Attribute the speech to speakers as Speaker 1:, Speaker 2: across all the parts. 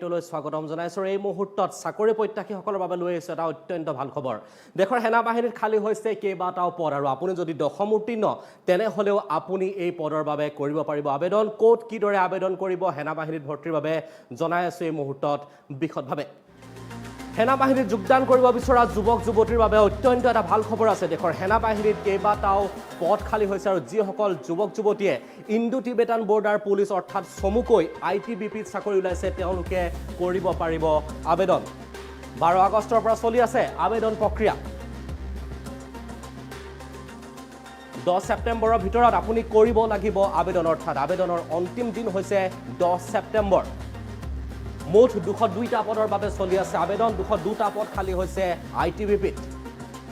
Speaker 1: দায়িত্বলৈ স্বাগতম জনাইছো এই মুহূৰ্তত চাকৰি প্ৰত্যাশীসকলৰ বাবে লৈ আহিছো এটা অত্যন্ত ভাল খবৰ দেশৰ সেনা বাহিনীত খালী হৈছে কেইবাটাও পদ আৰু আপুনি যদি দশম উত্তীৰ্ণ তেনেহলেও আপুনি এই পদৰ বাবে কৰিব পাৰিব আবেদন কোড কিদৰে আবেদন কৰিব সেনা বাহিনীত ভৰ্তিৰ বাবে জনাই আছো এই মুহূৰ্তত বিশদভাৱে সেনা বাহিনীত যোগদান কৰিব বিচৰা যুৱক যুৱতীৰ বাবে অত্যন্ত এটা ভাল খবৰ আছে দেশৰ সেনা বাহিনীত কেইবাটাও পদ খালী হৈছে আৰু যিসকল যুৱক যুৱতীয়ে ইণ্ডো টিবেটান বৰ্ডাৰ পুলিচ অৰ্থাৎ চমুকৈ ITBPত চাকৰি ওলাইছে তেওঁলোকে কৰিব পাৰিব আবেদন 12 আগষ্টৰ পৰা চলি আছে আবেদন প্ৰক্ৰিয়া 10 ছেপ্টেম্বৰৰ ভিতৰত আপুনি কৰিব লাগিব আবেদন অৰ্থাৎ আবেদনৰ অন্তিম দিন হৈছে 10 ছেপ্টেম্বৰ মুঠ 202টা পদৰ বাবে চলি আছে আবেদন 202টা পদ খালী হৈছে ITBPত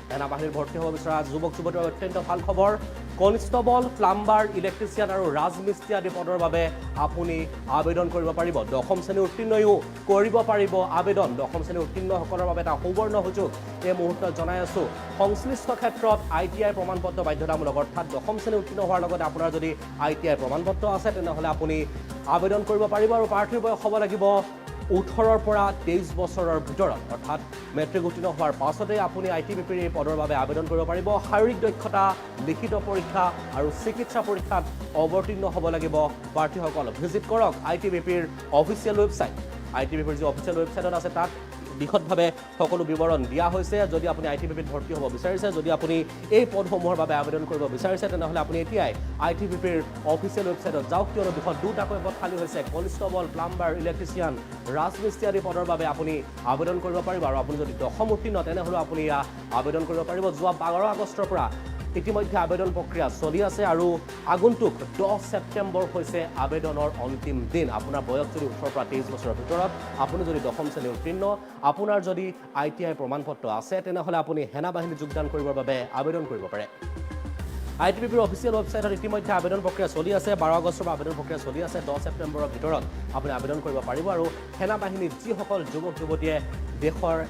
Speaker 1: সেনা বাহিনীৰ ভৰ্তি হ'ব বিচৰা যুৱক যুৱতীৰ অত্যন্ত ভাল খবৰ কনষ্টেবল প্লাম্বাৰ ইলেক্ট্ৰিচিয়ান আৰু ৰাজমিস্ত্ৰী আদি পদৰ বাবে আপুনি আবেদন কৰিব পাৰিব দশম শ্ৰেণী উত্তীৰ্ণয়ো কৰিব পাৰিব আবেদন দশম শ্ৰেণী উত্তীৰ্ণসকলৰ বাবে এটা সুবৰ্ণ সুযোগ এই মুহূৰ্তত জনাই আছো সংশ্লিষ্ট ক্ষেত্ৰত ITI প্ৰমাণপত্ৰ বাধ্যতামূলক অৰ্থাৎ দশম শ্ৰেণী উত্তীৰ্ণ হোৱাৰ লগতে আপোনাৰ যদি ITI প্ৰমাণপত্ৰ আছে তেনেহলে আপুনি আবেদন কৰিব পাৰিব আৰু প্ৰাৰ্থীৰ বয়স হ'ব লাগিব 18 পৰা 23 বছৰৰ ভিতৰত অৰ্থাৎ মেট্ৰিক উত্তীৰ্ণ হোৱাৰ পাছতে আপুনি ITBPৰ এই পদৰ বাবে আবেদন কৰিব পাৰিব শাৰীৰিক দক্ষতা লিখিত পৰীক্ষা আৰু চিকিৎসা পৰীক্ষাত অৱতীৰ্ণ হ'ব লাগিব প্ৰাৰ্থীসকল ভিজিট কৰক ITBPৰ অফিচিয়েল ৱেবছাইট ITBPৰ যি অফিচিয়েল ৱেবছাইটত আছে তাত বিশদভাৱে সকলো বিৱৰণ দিয়া হৈছে যদি আপুনি ITBPত ভৰ্তি হ'ব বিচাৰিছে যদি আপুনি এই পদসমূহৰ বাবে আবেদন কৰিব বিচাৰিছে তেনেহলে আপুনি এতিয়াই ITBPৰ অফিচিয়েল ৱেবছাইটত যাওক কিয়নো 202টাকৈ পদ খালী হৈছে কনষ্টেবল প্লাম্বাৰ ইলেক্ট্ৰিচিয়ান ৰাজমিস্ত্ৰী আদি পদৰ বাবে আপুনি আবেদন কৰিব পাৰিব আৰু আপুনি যদি দশম উত্তীৰ্ণ তেনেহলে আপুনি ইয়া আবেদন কৰিব পাৰিব যোৱা 12 আগষ্টৰ পৰা ইতিমধ্যে আবেদন প্ৰক্ৰিয়া চলি আছে আৰু আগন্তুক 10 ছেপ্টেম্বৰ হৈছে আবেদনৰ অন্তিম দিন আপোনাৰ বয়স যদি 18 পৰা 23 বছৰৰ ভিতৰত আপুনি যদি দশম শ্ৰেণী উত্তীৰ্ণ আপোনাৰ যদি ITI প্ৰমাণপত্ৰ আছে তেনেহলে আপুনি সেনা বাহিনীত যোগদান কৰিবৰ বাবে আবেদন কৰিব পাৰে ITBPৰ অফিচিয়েল ৱেবছাইটত ইতিমধ্যে আবেদন প্ৰক্ৰিয়া চলি আছে 12 আগষ্টৰ পৰা আবেদন প্ৰক্ৰিয়া চলি আছে 10 ছেপ্টেম্বৰৰ ভিতৰত আপুনি আবেদন কৰিব পাৰিব আৰু সেনা বাহিনীত যিসকল যুৱক যুৱতীয়ে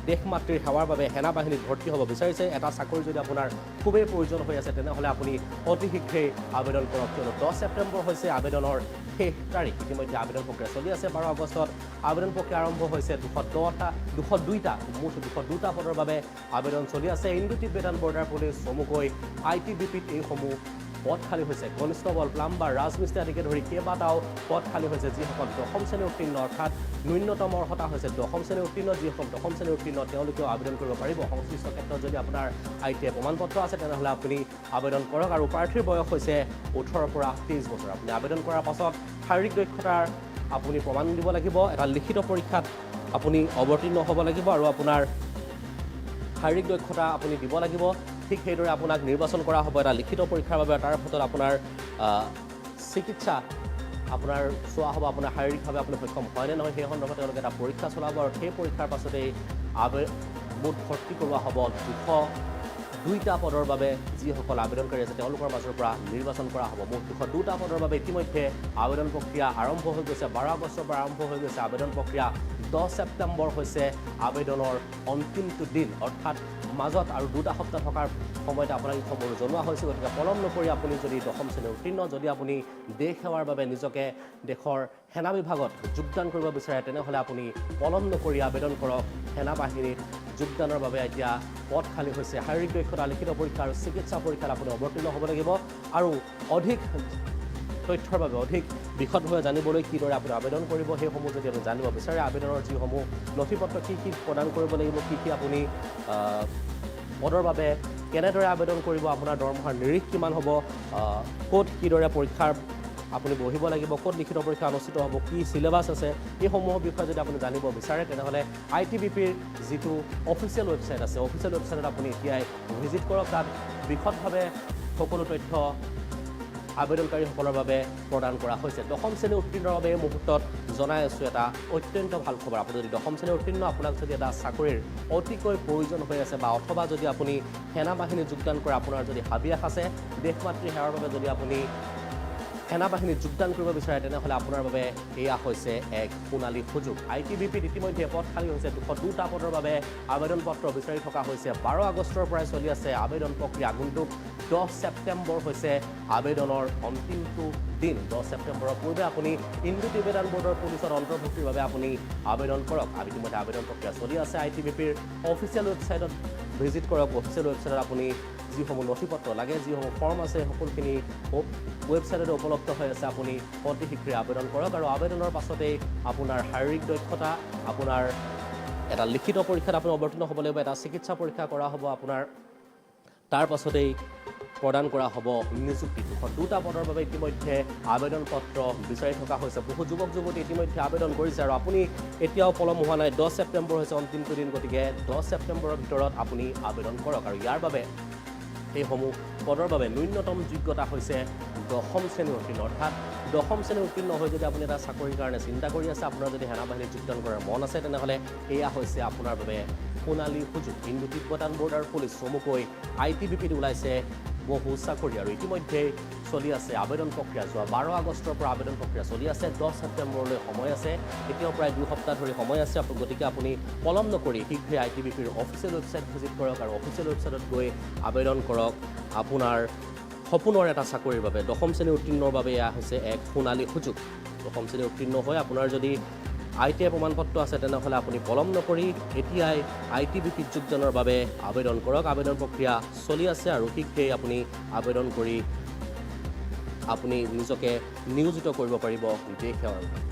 Speaker 1: দেশ মাতৃৰ সেৱাৰ বাবে সেনা বাহিনীত ভৰ্তি হ'ব বিচাৰিছে এটা চাকৰি যদি আপোনাৰ খুবেই প্ৰয়োজন হৈ আছে তেনেহলে আপুনি অতি শীঘ্ৰেই আবেদন কৰক কিয়নো 10 ছেপ্টেম্বৰ হৈছে আবেদনৰ শেষ তাৰিখ ইতিমধ্যে আবেদন প্ৰক্ৰিয়া চলি আছে 12 আগষ্টত আবেদন প্ৰক্ৰিয়া আৰম্ভ হৈছে 202টা মুঠ 202টা পদৰ বাবে আবেদন চলি আছে ইণ্ডো টিবেটান বৰ্ডাৰ পুলিচ চমুকৈ ITBPত এইসমূহ পদ খালী হৈছে কনষ্টেবল প্লাম্বাৰ ৰাজমিস্ত্ৰী আদিকে ধৰি কেইবাটাও পদ খালী হৈছে যিসকল দশম শ্ৰেণী উত্তীৰ্ণ অৰ্থাৎ ন্যূনতম অৰ্হতা হৈছে দশম শ্ৰেণী উত্তীৰ্ণ যিসকল দশম শ্ৰেণী উত্তীৰ্ণ তেওঁলোকেও আবেদন কৰিব পাৰিব সংশ্লিষ্ট ক্ষেত্ৰত যদি আপোনাৰ ITI প্ৰমাণপত্ৰ আছে তেনেহলে আপুনি আবেদন কৰক আৰু প্ৰাৰ্থীৰ বয়স হৈছে 18 পৰা 23 বছৰ আপুনি আবেদন কৰাৰ পাছত শাৰীৰিক দক্ষতাৰ আপুনি প্ৰমাণ দিব লাগিব এটা লিখিত পৰীক্ষাত আপুনি অৱতীৰ্ণ হ'ব লাগিব আৰু আপোনাৰ শাৰীৰিক দক্ষতা আপুনি দিব লাগিব ঠিক সেইদৰে আপোনাক নিৰ্বাচন কৰা হ'ব এটা লিখিত পৰীক্ষাৰ বাবে তাৰ ফলত আপোনাৰ চিকিৎসা আপোনাৰ চোৱা হ'ব আপোনাৰ শাৰীৰিকভাৱে আপুনি সক্ষম হয়নে নহয় সেই সন্দৰ্ভত তেওঁলোকে এটা পৰীক্ষা চলাব আৰু সেই পৰীক্ষাৰ পাছতেই মুঠ ভৰ্তি কৰোৱা হ'ব 202টা পদৰ বাবে যিসকল আবেদনকাৰী আছে তেওঁলোকৰ মাজৰ পৰা নিৰ্বাচন কৰা হ'ব মুঠ 202টা পদৰ বাবে ইতিমধ্যে আবেদন প্ৰক্ৰিয়া আৰম্ভ হৈ গৈছে 12 আগষ্টৰ পৰা আৰম্ভ হৈ গৈছে আবেদন প্ৰক্ৰিয়া 10 ছেপ্টেম্বৰ হৈছে আবেদনৰ অন্তিমটো দিন অৰ্থাৎ মাজত আৰু 2টা সপ্তাহ থকাৰ সময়তে আপোনাক এই খবৰ জনোৱা হৈছে গতিকে পলম নকৰি আপুনি যদি দশম শ্ৰেণী উত্তীৰ্ণ যদি আপুনি দেশ সেৱাৰ বাবে নিজকে দেশৰ সেনা বিভাগত যোগদান কৰিব বিচাৰে তেনেহলে আপুনি পলম নকৰি আবেদন কৰক সেনা বাহিনীত যোগদানৰ বাবে এতিয়া পদ খালী হৈছে শাৰীৰিক দক্ষতা লিখিত পৰীক্ষা আৰু চিকিৎসা পৰীক্ষাত আপুনি অৱতীৰ্ণ হ'ব লাগিব আৰু অধিক তথ্যৰ বাবে অধিক বিশদভাৱে জানিবলৈ কিদৰে আপুনি আবেদন কৰিব সেইসমূহ যদি আপুনি জানিব বিচাৰে আবেদনৰ যিসমূহ নথিপত্ৰ কি প্ৰদান কৰিব লাগিব কি আপুনি পদৰ বাবে কেনেদৰে আবেদন কৰিব আপোনাৰ দৰমহাৰ নিৰিখ কিমান হ'ব ক'ত কিদৰে পৰীক্ষাৰ আপুনি বহিব লাগিব ক'ত লিখিত পৰীক্ষা অনুষ্ঠিত হ'ব কি চিলেবাছ আছে এইসমূহৰ বিষয়ে যদি আপুনি জানিব বিচাৰে তেনেহলে ITBPৰ যিটো অফিচিয়েল ৱেবছাইট আছে অফিচিয়েল ৱেবছাইটত আপুনি এতিয়াই ভিজিট কৰক তাত বিশদভাৱে সকলো তথ্য আবেদনকাৰীসকলৰ বাবে প্ৰদান কৰা হৈছে দশম শ্ৰেণী উত্তীৰ্ণৰ বাবে এই মুহূৰ্তত জনাই আছোঁ এটা অত্যন্ত ভাল খবৰ আপুনি যদি দশম শ্ৰেণী উত্তীৰ্ণ আপোনাক যদি এটা চাকৰিৰ অতিকৈ প্ৰয়োজন হৈ আছে বা অথবা যদি আপুনি সেনা বাহিনীত যোগদান কৰে আপোনাৰ যদি হাবিয়াস আছে দেশ মাতৃ সেৱাৰ বাবে যদি আপুনি সেনা বাহিনীত যোগদান কৰিব বিচাৰে তেনেহ'লে আপোনাৰ বাবে এয়া হৈছে এক সোণালী সুযোগ ITBPত ইতিমধ্যে পদ খালী হৈছে 202টা পদৰ বাবে আবেদন পত্ৰ বিচাৰি থকা হৈছে 12 আগষ্টৰ পৰাই চলি আছে আবেদন প্ৰক্ৰিয়া আগন্তুক 10 ছেপ্টেম্বৰ হৈছে আবেদনৰ অন্তিমটো দিন 10 ছেপ্টেম্বৰৰ পূৰ্বে আপুনি ইণ্ডো টিবেটান বৰ্ডৰ পুলিচত অন্তৰ্ভুক্তিৰ বাবে আপুনি আবেদন কৰক ইতিমধ্যে আবেদন প্ৰক্ৰিয়া চলি আছে ITBPৰ অফিচিয়েল ৱেবছাইটত ভিজিট কৰক অফিচিয়েল ৱেবছাইটত আপুনি যিসমূহ নথিপত্ৰ লাগে যিসমূহ ফৰ্ম আছে সকলোখিনি ৱেবছাইটতে উপলব্ধ হৈ আছে আপুনি অতি শীঘ্ৰে আবেদন কৰক আৰু আবেদনৰ পাছতেই আপোনাৰ শাৰীৰিক দক্ষতা আপোনাৰ এটা লিখিত পৰীক্ষাত আপুনি অৱতীৰ্ণ হ'ব লাগিব এটা চিকিৎসা পৰীক্ষা কৰা হ'ব আপোনাৰ তাৰ পাছতেই প্ৰদান কৰা হ'ব নিযুক্তি 202টা পদৰ বাবে ইতিমধ্যে আবেদন পত্ৰ বিচাৰি থকা হৈছে বহু যুৱক যুৱতী ইতিমধ্যে আবেদন কৰিছে আৰু আপুনি এতিয়াও পলম হোৱা নাই 10 ছেপ্টেম্বৰ হৈছে অন্তিমটো দিন গতিকে 10 ছেপ্টেম্বৰৰ ভিতৰত আপুনি আবেদন কৰক আৰু ইয়াৰ বাবে এইসমূহ পদৰ বাবে ন্যূনতম যোগ্যতা হৈছে 10ম শ্ৰেণী উত্তীৰ্ণ অৰ্থাৎ 10ম শ্ৰেণী উত্তীৰ্ণ হৈ যদি আপুনি এটা চাকৰিৰ কাৰণে চিন্তা কৰি আছে আপোনাৰ যদি সেনা বাহিনীত যোগদান কৰাৰ মন আছে তেনেহ'লে এয়া হৈছে আপোনাৰ বাবে সোণালী সুযোগ ইণ্ডো টিবেটান বৰ্ডাৰ পুলিচ চমুকৈ ITBPত ওলাইছে বহু চাকৰি আৰু ইতিমধ্যে চলি আছে আবেদন প্ৰক্ৰিয়া যোৱা 12 আগষ্টৰ পৰা আবেদন প্ৰক্ৰিয়া চলি আছে 10 ছেপ্টেম্বৰলৈ সময় আছে এতিয়াও প্ৰায় 2 সপ্তাহ ধৰি সময় আছে গতিকে আপুনি পলম নকৰি শীঘ্ৰে ITBPৰ অফিচিয়েল ৱেবছাইট ভিজিট কৰক আৰু অফিচিয়েল ৱেবছাইটত গৈ আবেদন কৰক আপোনাৰ সপোনৰ এটা চাকৰিৰ বাবে 10ম শ্ৰেণী উত্তীৰ্ণৰ বাবে এয়া হৈছে এক সোণালী সুযোগ 10ম শ্ৰেণী উত্তীৰ্ণ হৈ আপোনাৰ যদি ITI প্ৰমাণপত্ৰ আছে তেনেহ'লে আপুনি পলম নকৰি এতিয়াই ITBPত যোগদানৰ বাবে আবেদন কৰক আবেদন প্ৰক্ৰিয়া চলি আছে আৰু শীঘ্ৰেই আপুনি আবেদন কৰি আপুনি নিজকে নিয়োজিত কৰিব পাৰিব দেশ সেৱাৰ বাবে